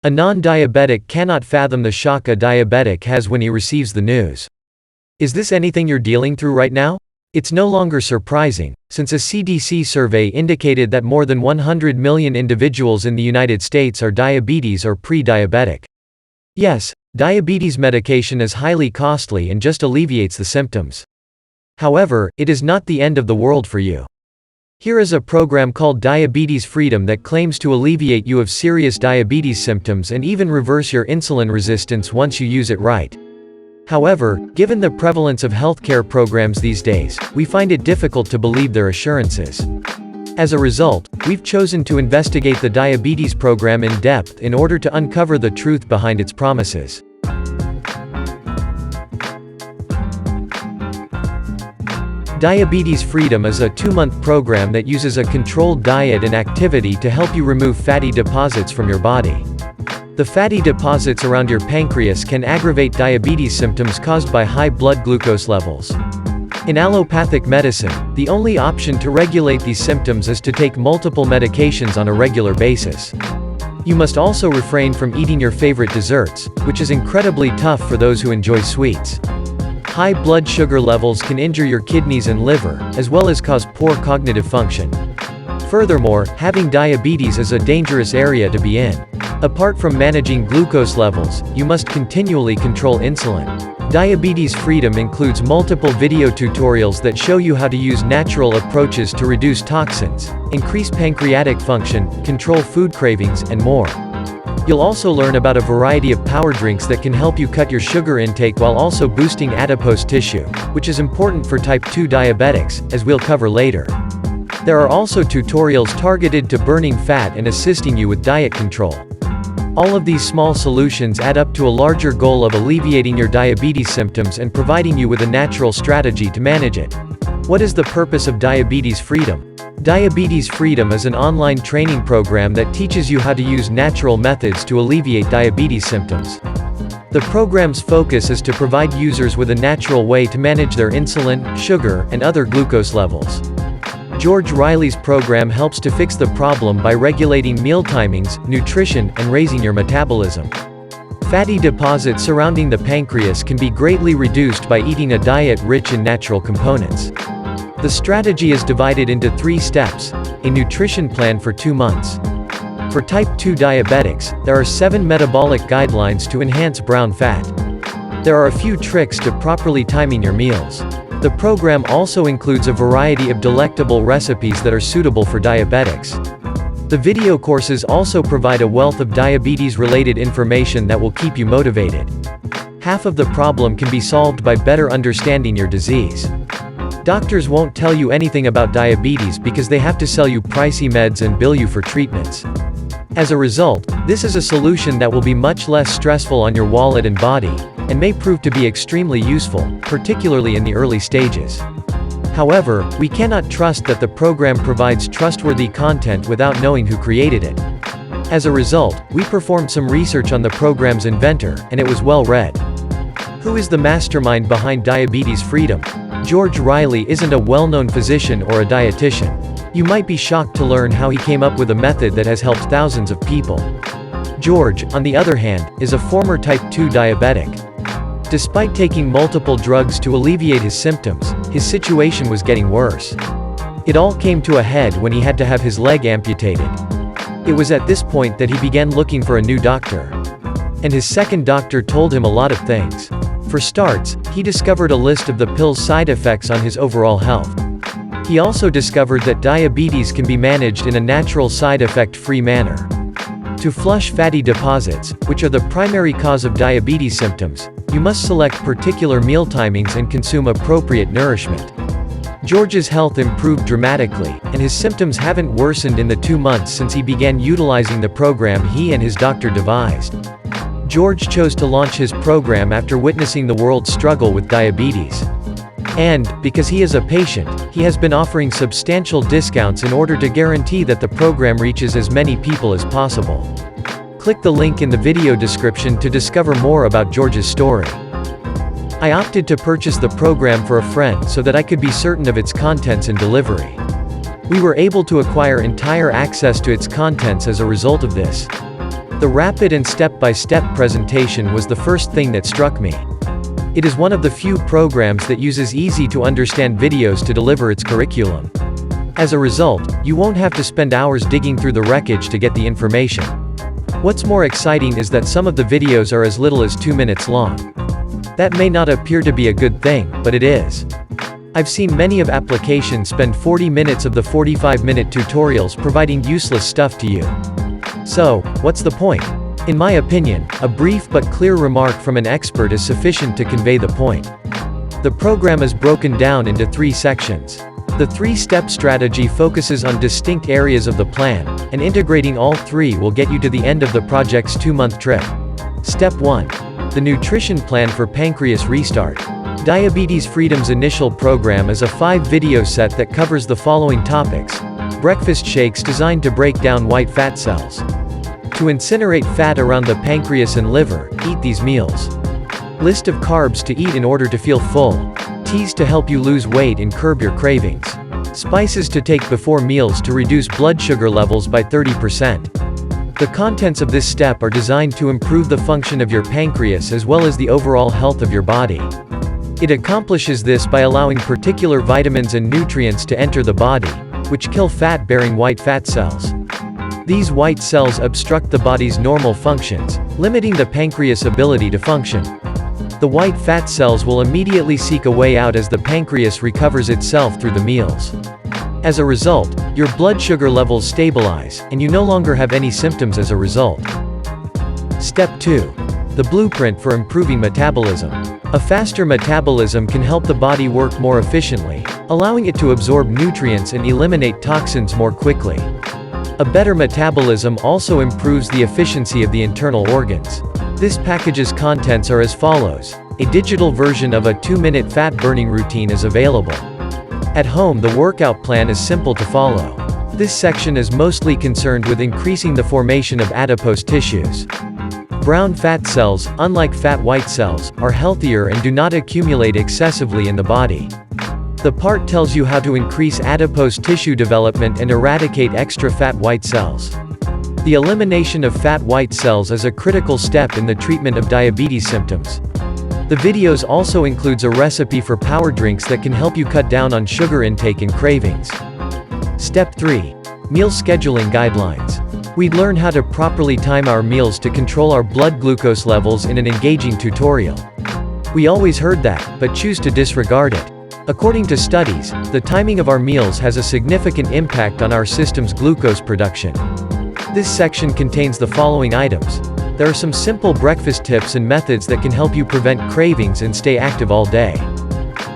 A non-diabetic cannot fathom the shock a diabetic has when he receives the news. Is this anything you're dealing through right now? It's no longer surprising, since a CDC survey indicated that more than 100 million individuals in the United States are diabetes or pre-diabetic. Yes, diabetes medication is highly costly and just alleviates the symptoms. However, it is not the end of the world for you. Here is a program called Diabetes Freedom that claims to alleviate you of serious diabetes symptoms and even reverse your insulin resistance once you use it right. However, given the prevalence of healthcare programs these days, we find it difficult to believe their assurances. As a result, we've chosen to investigate the diabetes program in depth in order to uncover the truth behind its promises. Diabetes Freedom is a 2-month program that uses a controlled diet and activity to help you remove fatty deposits from your body. The fatty deposits around your pancreas can aggravate diabetes symptoms caused by high blood glucose levels. In allopathic medicine, the only option to regulate these symptoms is to take multiple medications on a regular basis. You must also refrain from eating your favorite desserts, which is incredibly tough for those who enjoy sweets. High blood sugar levels can injure your kidneys and liver, as well as cause poor cognitive function. Furthermore, having diabetes is a dangerous area to be in. Apart from managing glucose levels, you must continually control insulin. Diabetes Freedom includes multiple video tutorials that show you how to use natural approaches to reduce toxins, increase pancreatic function, control food cravings, and more. You'll also learn about a variety of power drinks that can help you cut your sugar intake while also boosting adipose tissue, which is important for type 2 diabetics, as we'll cover later. There are also tutorials targeted to burning fat and assisting you with diet control. All of these small solutions add up to a larger goal of alleviating your diabetes symptoms and providing you with a natural strategy to manage it. What is the purpose of Diabetes Freedom? Diabetes Freedom is an online training program that teaches you how to use natural methods to alleviate diabetes symptoms. The program's focus is to provide users with a natural way to manage their insulin, sugar, and other glucose levels. George Reilly's program helps to fix the problem by regulating meal timings, nutrition, and raising your metabolism. Fatty deposits surrounding the pancreas can be greatly reduced by eating a diet rich in natural components. The strategy is divided into 3 steps, a nutrition plan for 2 months. For type 2 diabetics, there are 7 metabolic guidelines to enhance brown fat. There are a few tricks to properly timing your meals. The program also includes a variety of delectable recipes that are suitable for diabetics. The video courses also provide a wealth of diabetes-related information that will keep you motivated. Half of the problem can be solved by better understanding your disease. Doctors won't tell you anything about diabetes because they have to sell you pricey meds and bill you for treatments. As a result, this is a solution that will be much less stressful on your wallet and body, and may prove to be extremely useful, particularly in the early stages. However, we cannot trust that the program provides trustworthy content without knowing who created it. As a result, we performed some research on the program's inventor, and it was well read. Who is the mastermind behind Diabetes Freedom? George Reilly isn't a well-known physician or a dietitian. You might be shocked to learn how he came up with a method that has helped thousands of people. George, on the other hand, is a former type 2 diabetic. Despite taking multiple drugs to alleviate his symptoms, his situation was getting worse. It all came to a head when he had to have his leg amputated. It was at this point that he began looking for a new doctor. And his second doctor told him a lot of things. For starts, he discovered a list of the pill's side effects on his overall health. He also discovered that diabetes can be managed in a natural side effect-free manner. To flush fatty deposits, which are the primary cause of diabetes symptoms, you must select particular meal timings and consume appropriate nourishment. George's health improved dramatically, and his symptoms haven't worsened in the 2 months since he began utilizing the program he and his doctor devised. George chose to launch his program after witnessing the world's struggle with diabetes. And, because he is a patient, he has been offering substantial discounts in order to guarantee that the program reaches as many people as possible. Click the link in the video description to discover more about George's story. I opted to purchase the program for a friend so that I could be certain of its contents and delivery. We were able to acquire entire access to its contents as a result of this. The rapid and step-by-step presentation was the first thing that struck me. It is one of the few programs that uses easy-to-understand videos to deliver its curriculum. As a result, you won't have to spend hours digging through the wreckage to get the information. What's more exciting is that some of the videos are as little as 2 minutes long. That may not appear to be a good thing, but it is. I've seen many of applications spend 40 minutes of the 45-minute tutorials providing useless stuff to you. So, what's the point? In my opinion, a brief but clear remark from an expert is sufficient to convey the point. The program is broken down into 3 sections. The 3-step strategy focuses on distinct areas of the plan, and integrating all 3 will get you to the end of the project's 2-month trip. Step 1. The Nutrition Plan for Pancreas Restart. Diabetes Freedom's initial program is a 5-video set that covers the following topics. Breakfast shakes designed to break down white fat cells. To incinerate fat around the pancreas and liver, eat these meals. List of carbs to eat in order to feel full. Teas to help you lose weight and curb your cravings. Spices to take before meals to reduce blood sugar levels by 30%. The contents of this step are designed to improve the function of your pancreas as well as the overall health of your body. It accomplishes this by allowing particular vitamins and nutrients to enter the body, which kill fat-bearing white fat cells. These white cells obstruct the body's normal functions, limiting the pancreas' ability to function. The white fat cells will immediately seek a way out as the pancreas recovers itself through the meals. As a result, your blood sugar levels stabilize, and you no longer have any symptoms as a result. Step 2. The Blueprint for Improving Metabolism. A faster metabolism can help the body work more efficiently, allowing it to absorb nutrients and eliminate toxins more quickly. A better metabolism also improves the efficiency of the internal organs. This package's contents are as follows. A digital version of a 2-minute fat-burning routine is available. At home, the workout plan is simple to follow. This section is mostly concerned with increasing the formation of adipose tissues. Brown fat cells, unlike fat white cells, are healthier and do not accumulate excessively in the body. The part tells you how to increase adipose tissue development and eradicate extra fat white cells. The elimination of fat white cells is a critical step in the treatment of diabetes symptoms. The videos also includes a recipe for power drinks that can help you cut down on sugar intake and cravings. Step 3. Meal Scheduling Guidelines. We'd learn how to properly time our meals to control our blood glucose levels in an engaging tutorial. We always heard that, but choose to disregard it. According to studies, the timing of our meals has a significant impact on our system's glucose production. This section contains the following items. There are some simple breakfast tips and methods that can help you prevent cravings and stay active all day.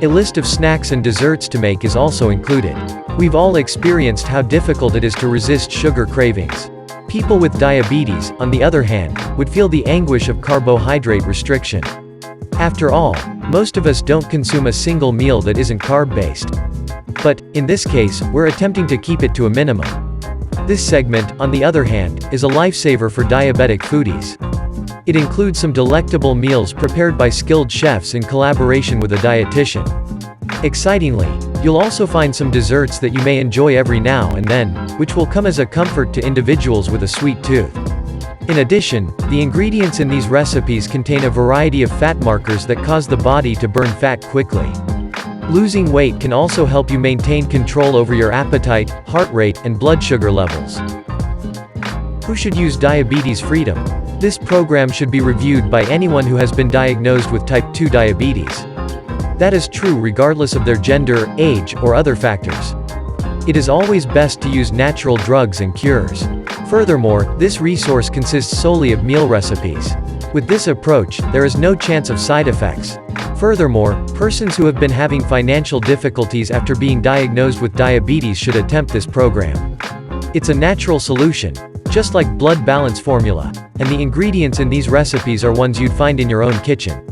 A list of snacks and desserts to make is also included. We've all experienced how difficult it is to resist sugar cravings. People with diabetes, on the other hand, would feel the anguish of carbohydrate restriction. After all, most of us don't consume a single meal that isn't carb-based. But, in this case, we're attempting to keep it to a minimum. This segment, on the other hand, is a lifesaver for diabetic foodies. It includes some delectable meals prepared by skilled chefs in collaboration with a dietitian. Excitingly, you'll also find some desserts that you may enjoy every now and then, which will come as a comfort to individuals with a sweet tooth. In addition, the ingredients in these recipes contain a variety of fat markers that cause the body to burn fat quickly. Losing weight can also help you maintain control over your appetite, heart rate, and blood sugar levels. Who should use Diabetes Freedom? This program should be reviewed by anyone who has been diagnosed with type 2 diabetes. That is true regardless of their gender, age, or other factors. It is always best to use natural drugs and cures. Furthermore, this resource consists solely of meal recipes. With this approach, there is no chance of side effects. Furthermore, persons who have been having financial difficulties after being diagnosed with diabetes should attempt this program. It's a natural solution, just like blood balance formula, and the ingredients in these recipes are ones you'd find in your own kitchen.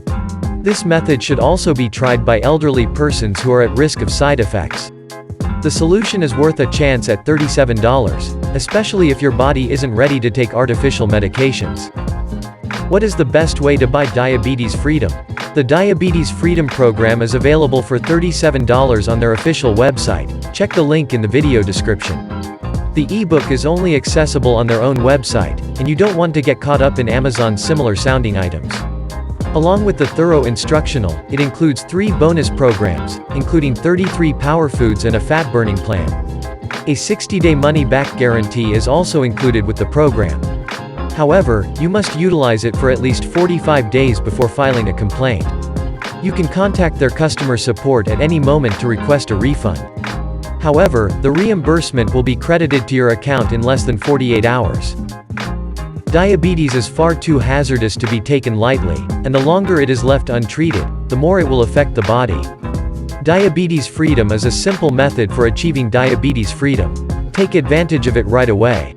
This method should also be tried by elderly persons who are at risk of side effects. The solution is worth a chance at $37, especially if your body isn't ready to take artificial medications. What is the best way to buy Diabetes Freedom? The Diabetes Freedom program is available for $37 on their official website. Check the link in the video description. The ebook is only accessible on their own website, and you don't want to get caught up in Amazon's similar-sounding items. Along with the thorough instructional, it includes 3 bonus programs, including 33 power foods and a fat-burning plan. A 60-day money-back guarantee is also included with the program. However, you must utilize it for at least 45 days before filing a complaint. You can contact their customer support at any moment to request a refund. However, the reimbursement will be credited to your account in less than 48 hours. Diabetes is far too hazardous to be taken lightly, and the longer it is left untreated, the more it will affect the body. Diabetes freedom is a simple method for achieving diabetes freedom. Take advantage of it right away.